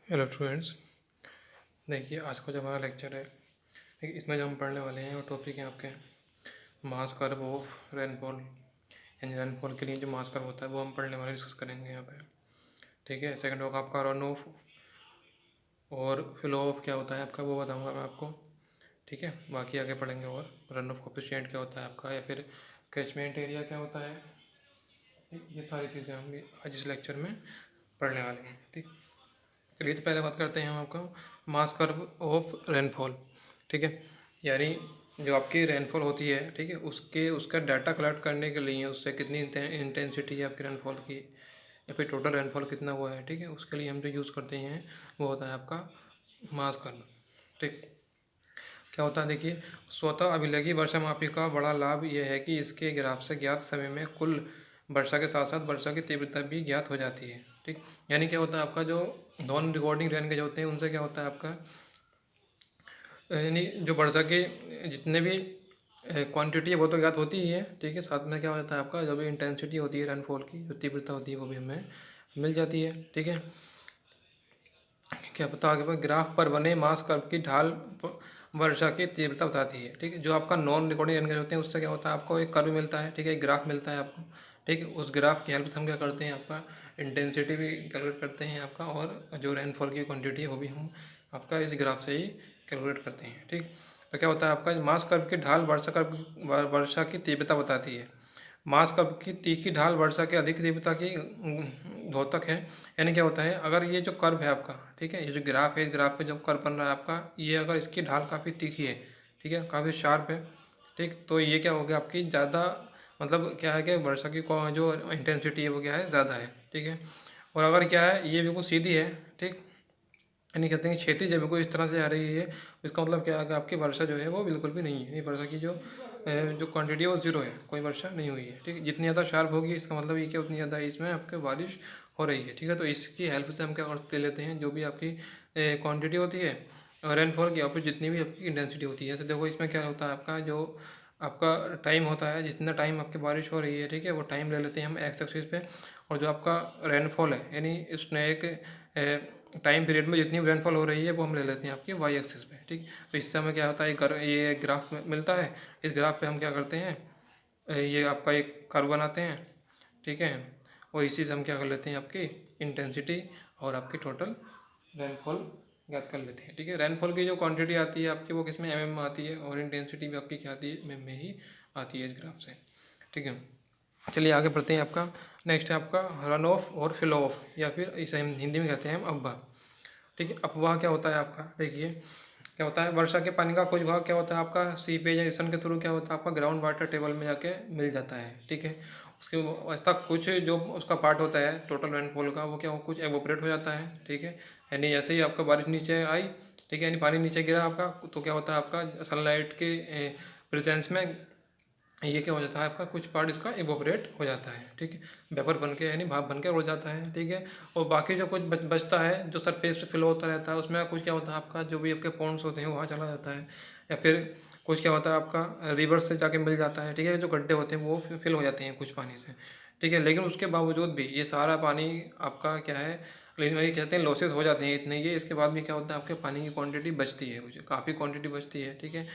Hello students. देखिए आज का जो हमारा लेक्चर है, देखिए इसमें जो हम पढ़ने वाले हैं वो टॉपिक है आपके मास कर्व ऑफ रेनफॉल, यानी रेनफॉल के लिए जो मास कर्व होता है वो हम पढ़ने वाले डिस्कस करेंगे यहाँ पे। ठीक है, सेकंड होगा आपका रन ऑफ और फ्लो ऑफ क्या होता है आपका वो बताऊँगा मैं आपको। ठीक है, बाकी आगे पढ़ेंगे। और रन ऑफ कोफिशिएंट क्या होता है आपका, या फिर कैचमेंट एरिया क्या होता है, ये सारी चीज़ें हम आज इस लेक्चर में पढ़ने वाले हैं। ठीक, चलिए तो पहले बात करते हैं हम आपका मास कर्व ऑफ रेनफॉल। ठीक है, यानी जो आपकी रेनफॉल होती है, ठीक है, उसका डाटा कलेक्ट करने के लिए उससे कितनी इंटेंसिटी है आपकी रेनफॉल की, या फिर टोटल रेनफॉल कितना हुआ है, ठीक है, उसके लिए हम जो यूज़ करते हैं वो होता है आपका मास कर्व। ठीक, क्या होता है देखिए, स्वतः अभिलगी वर्षा मापी का बड़ा लाभ यह है कि इसके ग्राफ से ज्ञात समय में कुल वर्षा के साथ साथ वर्षा की तीव्रता भी ज्ञात हो जाती है। ठीक, यानी क्या होता है आपका जो नॉन रिकॉर्डिंग रेन गेज होते हैं उनसे क्या होता है आपका, यानी जो वर्षा के जितने भी क्वांटिटी है वो तो ज्ञात होती ही है। ठीक है, साथ में क्या हो जाता है आपका जो भी इंटेंसिटी होती है रेनफॉल की, जो तीव्रता होती है वो भी हमें मिल जाती है। ठीक है, क्या पता आगे पर ग्राफ पर बने मास कर्व की ढाल वर्षा की तीव्रता बताती है। ठीक है, जो आपका नॉन रिकॉर्डिंग रेन गेज होते हैं उससे क्या होता है आपको एक कर्व मिलता है। ठीक है, एक ग्राफ मिलता है आपको। ठीक है, उस ग्राफ की हेल्प से हम क्या करते हैं आपका इंटेंसिटी भी कैलकुलेट करते हैं आपका, और जो रेनफॉल की क्वांटिटी है वो भी हम आपका इस ग्राफ से ही कैलकुलेट करते हैं। ठीक, तो क्या होता है आपका मास कर्व की ढाल वर्षा की तीव्रता बताती है। मास कर्व की तीखी ढाल वर्षा के अधिक तीव्रता की द्योतक है। यानी क्या होता है, अगर ये जो कर्व है आपका, ठीक है, ये जो ग्राफ है, इस ग्राफ पे जो कर्व बन रहा है आपका, ये अगर इसकी ढाल काफ़ी तीखी है, ठीक है, काफ़ी शार्प है, ठीक, तो ये क्या हो गया आपकी ज़्यादा, मतलब क्या है कि वर्षा की जो इंटेंसिटी है वो क्या है, ज़्यादा है। ठीक है, और अगर क्या है ये बिल्कुल सीधी है, ठीक, यानी कहते हैं कि क्षैतिज है बिल्कुल इस तरह से आ रही है, इसका मतलब क्या है कि आपकी वर्षा जो है वो बिल्कुल भी नहीं है, ये वर्षा की जो क्वांटिटी है वो जीरो है, कोई वर्षा नहीं हुई है। ठीक है, जितनी ज़्यादा शार्प होगी इसका मतलब ये कि उतनी ज़्यादा इसमें आपके बारिश हो रही है। ठीक है, तो इसकी हेल्प से हम क्या करते लेते हैं, जो भी आपकी क्वांटिटी होती है रेनफॉल की, और फिर जितनी भी आपकी इंटेंसिटी होती है, जैसे देखो इसमें क्या होता है आपका जो आपका टाइम होता है, जितना टाइम आपकी बारिश हो रही है, ठीक है, वो टाइम ले लेते हैं हम एक्स एक्सिस पे, और जो आपका रेनफॉल है यानी इसने एक टाइम पीरियड में जितनी रेनफॉल हो रही है वो हम ले लेते हैं आपकी वाई एक्सिस पे। ठीक, तो इससे हमें क्या होता है, ये ग्राफ मिलता है। इस ग्राफ पे हम क्या करते हैं, ये आपका एक कर्व बनाते हैं। ठीक है, और इसी से हम क्या कर लेते हैं, आपकी इंटेंसिटी और आपकी टोटल रेनफॉल ज्ञात कर लेते हैं। ठीक है, रेनफॉल की जो क्वांटिटी आती है आपकी वो किस में, एमएम में आती है, और इंटेंसिटी भी आपकी क्या आती है, एमएम में ही आती है इस ग्राफ से। ठीक है, चलिए आगे बढ़ते हैं। आपका नेक्स्ट है आपका रन ऑफ और फ्लो ऑफ, या फिर इसे हम हिंदी में कहते हैं हम अफवाह। ठीक है, अफवाह क्या होता है आपका, देखिए क्या होता है, वर्षा के पानी का कुछ भाग क्या होता है आपका सीपेजाइजेशन के थ्रू क्या होता है आपका ग्राउंड वाटर टेबल में जाके मिल जाता है। ठीक है, उसके ऐसा कुछ जो उसका पार्ट होता है टोटल रेनफॉल का, वो क्या हो कुछ एवोपरेट हो जाता है। ठीक है, यानी जैसे ही आपका बारिश नीचे आई, ठीक है, यानी पानी नीचे गिरा आपका, तो क्या होता है आपका सनलाइट के प्रेजेंस में ये क्या हो जाता है आपका कुछ पार्ट इसका इवोपरेट हो जाता है। ठीक है, वेपर बन के यानी भाप बन के उड़ जाता है। ठीक है, और बाकी जो कुछ बचता है जो सरफेस पे फिल होता रहता है, उसमें कुछ क्या होता है आपका जो भी आपके पॉन्ड्स होते हैं वहाँ चला जाता है, या फिर कुछ क्या होता है आपका रिवर से जाके मिल जाता है। ठीक है, जो गड्ढे होते हैं वो फिल हो जाते हैं कुछ पानी से। ठीक है, लेकिन उसके बावजूद भी ये सारा पानी आपका क्या है, लेकिन ये कहते हैं लॉसेस हो जाते हैं इतने, ये इसके बाद भी क्या होता है आपके पानी की क्वांटिटी बचती है, कुछ काफ़ी क्वांटिटी बचती है। ठीक है,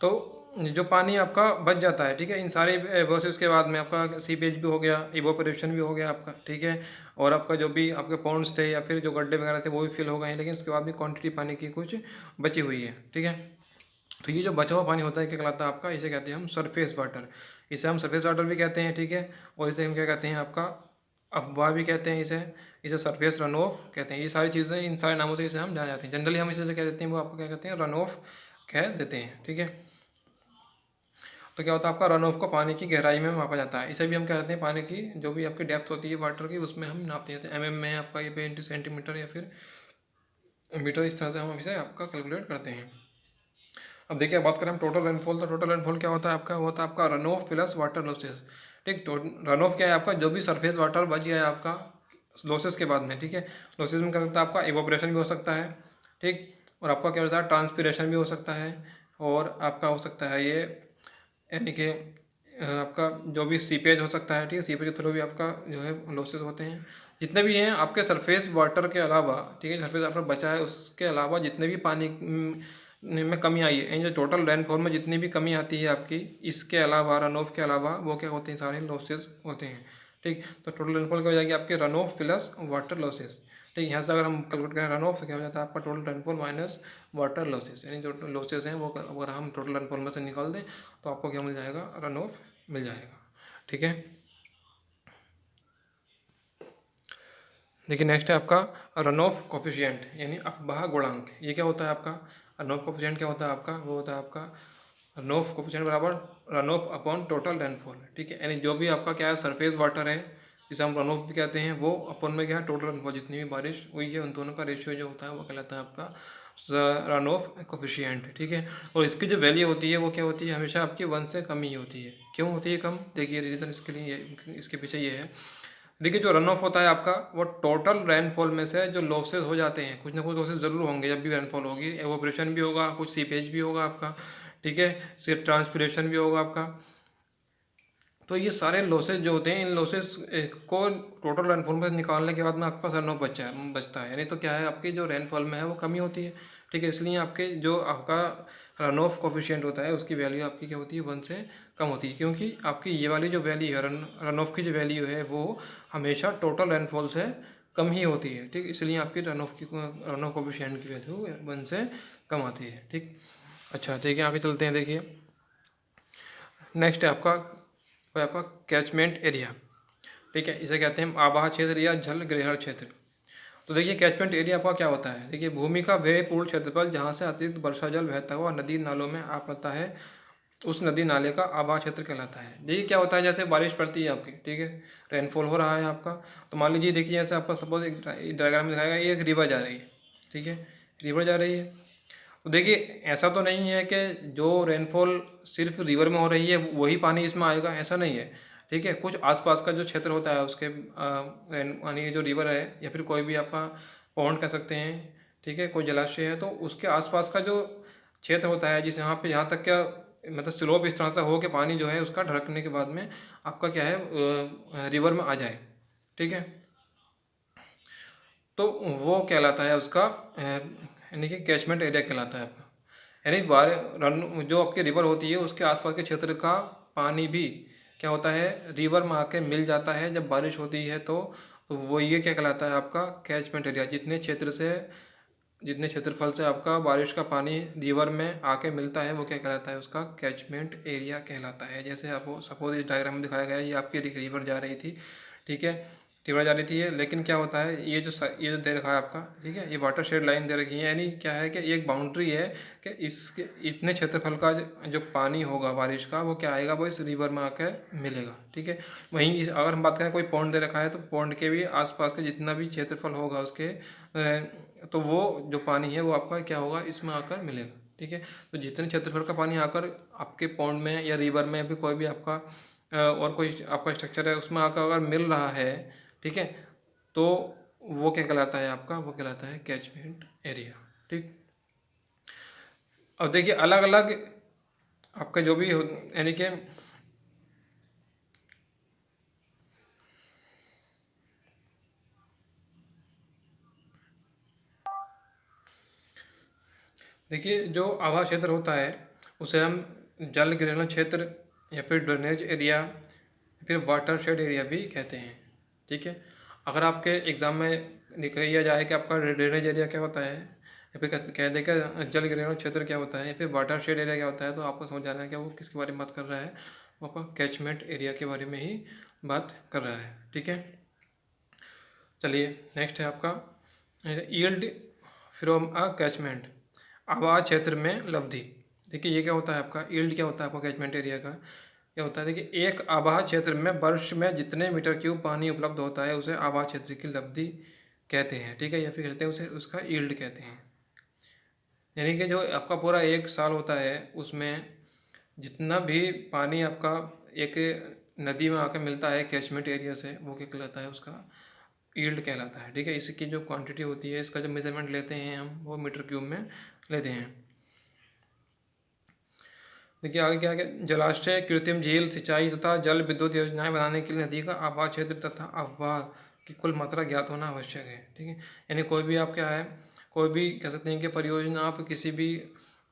तो जो पानी आपका बच जाता है, ठीक है, इन सारे प्रोसेस के बाद में आपका सीपेज भी हो गया, इवोपरेशन भी हो गया आपका। ठीक है, और आपका जो भी आपके पॉन्ड्स थे या फिर जो गड्ढे वगैरह थे वो भी फिल हो गए हैं, लेकिन उसके बाद भी क्वांटिटी पानी की कुछ बची हुई है। ठीक है, तो ये जो बचा हुआ पानी होता है क्या कहलाता है आपका, इसे कहते हैं हम सरफेस वाटर। इसे हम सरफेस वाटर भी कहते हैं। ठीक है, और इसे हम क्या कहते हैं आपका अफवाह भी कहते हैं, इसे इसे सरफेस रन ऑफ कहते हैं। ये सारी चीज़ें इन सारे नामों से इसे हम जाने जाते हैं। जनरली हम इसे जो कह देते हैं वो आपको क्या कहते हैं, रन ऑफ कह देते हैं। ठीक है, तो क्या होता है आपका रन ऑफ को पानी की गहराई में मापा जाता है। इसे भी हम क्या कहते हैं, पानी की जो भी आपकी डेप्थ होती है वाटर की उसमें हम नापते हैं, जैसे एमएम में आपका ये पे इंटू सेंटीमीटर या फिर मीटर, इस तरह से हम इसे आपका कैलकुलेट करते हैं। अब देखिए बात करें हम टोटल रेनफॉल, तो टोटल रेनफॉल क्या होता है आपका, वो होता है आपका run of plus water losses. ठीक, रन ऑफ क्या है आपका, जो भी सरफेस वाटर बच गया है आपका लॉसेस के बाद में। ठीक है, लॉसेस में क्या होता है आपका इवोपरेशन भी हो सकता है। ठीक, और आपका क्या होता है ट्रांसपीरेशन भी हो सकता है, और आपका हो सकता है ये यानी कि आपका जो भी सीपेज हो सकता है, ठीक है, सीपेज के थ्रू भी आपका जो है लॉसेस होते हैं। जितने भी हैं आपके सरफेस वाटर के अलावा, ठीक है, सरफेस वाटर बचा है उसके अलावा जितने भी पानी में कमी आई है, जो टोटल रेनफॉल में जितनी भी कमी आती है आपकी, इसके अलावा रन ऑफ के अलावा वो क्या होते हैं, सारे लॉसेस होते हैं। ठीक, तो टोटल रेनफॉल क्या हो जाएगी आपके run of plus water losses. ठीक, यहाँ से अगर हम कैलकुलेट करें रन ऑफ तो क्या हो जाता है आपका total rainfall minus water losses, यानी जो लॉसेस हैं वो अगर हम टोटल रेनफॉल में से निकाल दें तो आपको क्या मिल जाएगा, रन ऑफ मिल जाएगा। ठीक है, देखिए नेक्स्ट है आपका रन ऑफ कोफिशिएंट यानी अपवाह गुणांक। ये क्या होता है आपका रन ऑफ कोफिशिएंट, क्या होता है आपका, वो होता है आपका रन ऑफ कोफिशिएंट बराबर run of upon total rainfall. ठीक है, यानी जो भी आपका क्या है सरफेस वाटर है जिसे हम रन ऑफ भी कहते हैं, वो अपॉन में क्या है टोटल रेनफॉल, जितनी भी बारिश हुई है उन दोनों का रेशियो जो होता है वो कहलाता है आपका रन ऑफ कोफिशिएंट। ठीक है, और इसकी जो वैल्यू होती है वो क्या होती है, हमेशा आपकी 1 से कम ही होती है। क्यों होती है कम, देखिए रीज़न इसके लिए इसके पीछे ये है। देखिए जो रन ऑफ होता है आपका वो टोटल रेनफॉल में से जो लॉसेस हो जाते हैं, कुछ ना कुछ लॉसेस ज़रूर होंगे जब भी रेनफॉल होगी, एवोपरेशन भी होगा, कुछ सीपेज भी होगा आपका, ठीक है, सिर्फ ट्रांसपिरेशन भी होगा आपका। तो ये सारे लॉसेस जो होते हैं, इन लॉसेस को टोटल रेनफॉल में निकालने के बाद में आपके पास रन ऑफ बचता है, यानी तो क्या है आपकी जो रेनफॉल में है वो कमी होती है। ठीक है, इसलिए आपके जो आपका रन ऑफ कोफिशिएंट होता है उसकी वैल्यू आपकी क्या होती है, 1 से कम होती है, क्योंकि आपकी ये वाली जो वैल्यू है रन ऑफ की जो वैल्यू है वो हमेशा टोटल रेनफॉल से कम ही होती है। ठीक, इसलिए आपकी रन ऑफ कोफिशिएंट की वैल्यू 1 से कम आती है। ठीक, अच्छा ठीक है, आगे चलते हैं। देखिए नेक्स्ट है आपका कैचमेंट एरिया। ठीक है, इसे कहते हैं आवाह क्षेत्र या जल ग्रहण क्षेत्र। तो देखिए कैचमेंट एरिया आपका क्या होता है, देखिए भूमि का वह पूर्ण क्षेत्रफल जहाँ से अतिरिक्त वर्षा जल बहता हुआ नदी नालों में आ पड़ता है, उस नदी नाले का आवाह क्षेत्र कहलाता है। देखिए क्या होता है, जैसे बारिश पड़ती है आपकी, ठीक है, रेनफॉल हो रहा है आपका, तो मान लीजिए देखिए जैसे आपका सपोज एक डायग्राम में दिखाएगा, एक रिवर जा रही है, ठीक है, रिवर जा रही है। तो देखिए ऐसा तो नहीं है कि जो रेनफॉल सिर्फ रिवर में हो रही है वही पानी इसमें आएगा, ऐसा नहीं है। ठीक है, कुछ आसपास का जो क्षेत्र होता है उसके यानी जो रिवर है या फिर कोई भी आपका पॉन्ड कह सकते हैं, ठीक है, कोई जलाशय है, तो उसके आसपास का जो क्षेत्र होता है जिस यहाँ पे जहाँ तक क्या मतलब स्लोप इस तरह से हो कि पानी जो है उसका ढरकने के बाद में आपका क्या है रिवर में आ जाए। ठीक है, तो वो कहलाता है उसका यानी कि कैचमेंट एरिया कहलाता है आपका, यानी बार रन जो आपकी रिवर होती है उसके आसपास के क्षेत्र का पानी भी क्या होता है रिवर में आके मिल जाता है जब बारिश होती है। तो वो ये क्या कहलाता है आपका कैचमेंट एरिया, जितने क्षेत्रफल से आपका बारिश का पानी रिवर में आके मिलता है वो क्या कहलाता है, उसका कैचमेंट एरिया कहलाता है। जैसे आपको सपोज इस डायग्राम में दिखाया गया है, ये आपकी रिवर जा रही थी, ठीक है, रिवर जा रही थी, लेकिन क्या होता है ये जो दे रखा है आपका, ठीक है, ये वाटर शेड लाइन दे रखी है, यानी क्या है कि एक बाउंड्री है कि इसके इतने क्षेत्रफल का जो पानी होगा बारिश का वो क्या आएगा, वो इस रिवर में आकर मिलेगा। ठीक है, वहीं अगर हम बात करें कोई पॉन्ड दे रखा है तो पॉन्ड के भी आसपास का जितना भी क्षेत्रफल होगा उसके तो वो जो पानी है वो आपका क्या होगा, इसमें आकर मिलेगा। ठीक है, तो जितने क्षेत्रफल का पानी आकर आपके पॉन्ड में या रिवर में भी कोई भी आपका और कोई आपका स्ट्रक्चर है उसमें आकर अगर मिल रहा है, ठीक है, तो वो क्या कहलाता है आपका, वो कहलाता है कैचमेंट एरिया। ठीक, अब देखिए अलग अलग आपका जो भी यानी कि देखिए जो आवास क्षेत्र होता है उसे हम जल ग्रहण क्षेत्र या फिर ड्रेनेज एरिया या फिर वाटर शेड एरिया भी कहते हैं। ठीक है, अगर आपके एग्ज़ाम में लिया जाए कि आपका ड्रेनेज एरिया क्या होता है या फिर कह दे कि जल ग्रहण क्षेत्र क्या होता है या फिर वाटर शेड एरिया क्या होता है, तो आपको समझ जाना है कि वो किसके बारे में बात कर रहा है, वो आपका कैचमेंट एरिया के बारे में ही बात कर रहा है। ठीक है, चलिए नेक्स्ट है आपका यील्ड फ्रॉम अ कैचमेंट, आवास क्षेत्र में लब्धि। देखिए ये क्या होता है आपका यील्ड, क्या होता है आपका कैचमेंट एरिया का क्या होता है, देखिए एक आवास क्षेत्र में वर्ष में जितने मीटर क्यूब पानी उपलब्ध होता है उसे आवास क्षेत्र की लब्धि कहते हैं। ठीक है, या फिर कहते हैं उसे उसका यील्ड कहते हैं, यानी कि जो आपका पूरा एक साल होता है उसमें जितना भी पानी आपका एक नदी में आकर मिलता है कैचमेंट एरिया से वो क्या कहलाता है, उसका यील्ड कहलाता है। ठीक है, इसकी जो क्वांटिटी होती है इसका जो मेजरमेंट लेते हैं हम वो मीटर क्यूब में लेते हैं। देखिए आगे क्या है, जलाशय, कृत्रिम झील, सिंचाई तथा जल विद्युत योजनाएं बनाने के लिए नदी का आवास क्षेत्र तथा अफवाह की कुल मात्रा ज्ञात होना आवश्यक है। ठीक है, यानी कोई भी आप क्या है, कोई भी कह सकते हैं कि परियोजना आप किसी भी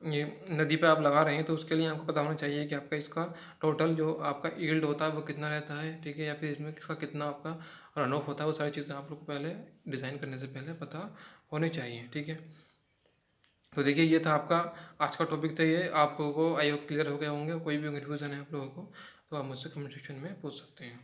ये नदी पे आप लगा रहे हैं तो उसके लिए आपको पता होना चाहिए कि आपका इसका टोटल जो आपका यील्ड होता है वो कितना रहता है। ठीक है, या फिर इसमें किसका कितना आपका रन ऑफ होता है, वो सारी चीज़ें आप लोग को पहले डिज़ाइन करने से पहले पता होनी चाहिए। ठीक है, तो देखिए ये था आपका आज का टॉपिक था, ये आप लोगों को आई होप क्लियर हो गए होंगे। कोई भी कन्फ्यूज़न है आप लोगों को तो आप मुझसे कमेंट सेक्शन में पूछ सकते हैं।